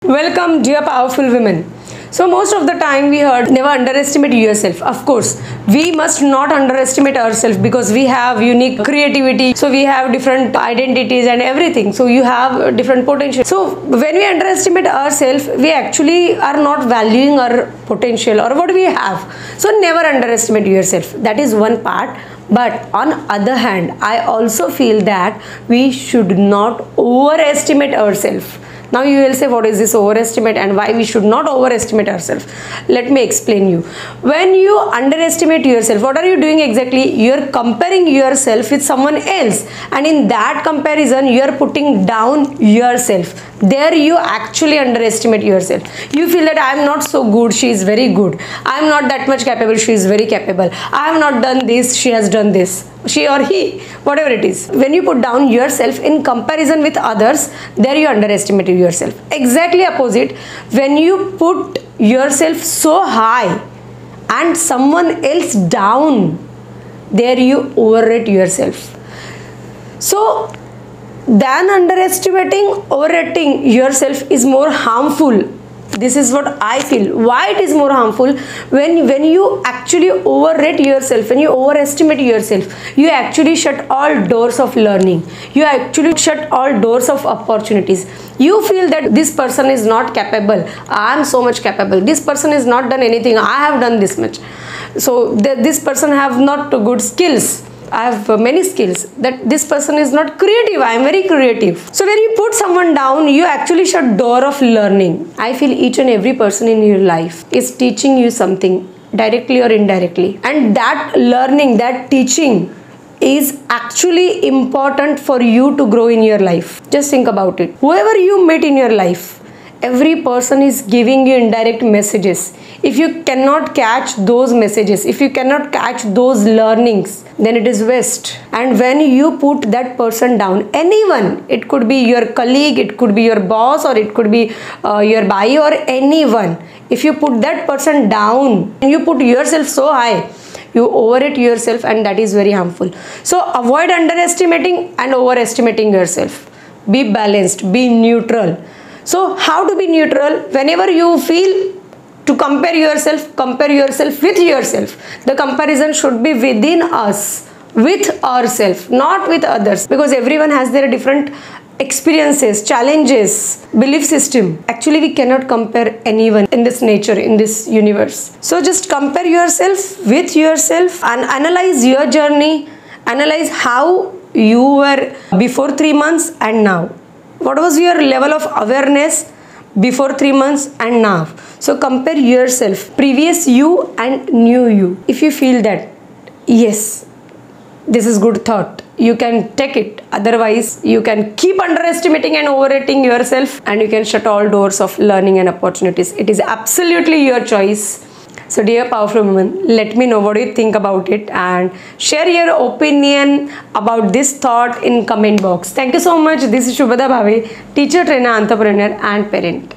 Welcome, dear powerful women. So most of the time we heard never underestimate yourself. Of course, we must not underestimate ourselves because we have unique creativity. So we have different identities and everything. So you have different potential. So when we underestimate ourselves, we actually are not valuing our potential or what we have. So never underestimate yourself. That is one part. But on other hand, I also feel that we should not overestimate ourselves. Now you will say, what is this overestimate and why we should not overestimate ourselves? Let me explain you. When you underestimate yourself, what are you doing exactly? You are comparing yourself with someone else, and in that comparison you are putting down yourself. There you actually underestimate yourself. You feel that I am not so good, she is very good. I am not that much capable, she is very capable. I have not done this, she has done this. She or he, whatever it is. When you put down yourself in comparison with others, there you underestimate yourself. Exactly opposite, when you put yourself so high and someone else down, there you overrate yourself. So than underestimating, overrating yourself is more harmful. This is what I feel. Why it is more harmful? When you actually overrate yourself, when you overestimate yourself, you actually shut all doors of learning. You actually shut all doors of opportunities. You feel that this person is not capable. I am so much capable. This person has not done anything. I have done this much. So this person have not good skills. I have many skills. That this person is not creative. I am very creative. So when you put someone down, you actually shut door of learning. I feel each and every person in your life is teaching you something, directly or indirectly. And that learning, that teaching is actually important for you to grow in your life. Just think about it. Whoever you meet in your life, every person is giving you indirect messages. If you cannot catch those messages, if you cannot catch those learnings, then it is waste. And when you put that person down, anyone, it could be your colleague, it could be your boss, or it could be your bhai or anyone. If you put that person down and you put yourself so high, you overrate yourself, and that is very harmful. So avoid underestimating and overestimating yourself. Be balanced, be neutral. So how to be neutral? Whenever you feel to compare yourself with yourself. The comparison should be within us, with ourselves, not with others, because everyone has their different experiences, challenges, belief system. Actually, we cannot compare anyone in this nature, in this universe. So just compare yourself with yourself and analyze your journey. Analyze how you were before 3 months and now. What was your level of awareness before 3 months and now? So compare yourself, previous you and new you. If you feel that, yes, this is good thought, you can take it. Otherwise, you can keep underestimating and overrating yourself, and you can shut all doors of learning and opportunities. It is absolutely your choice. So dear powerful woman, let me know what you think about it and share your opinion about this thought in comment box. Thank you so much. This is Shubhada Bhave, teacher, trainer, entrepreneur and parent.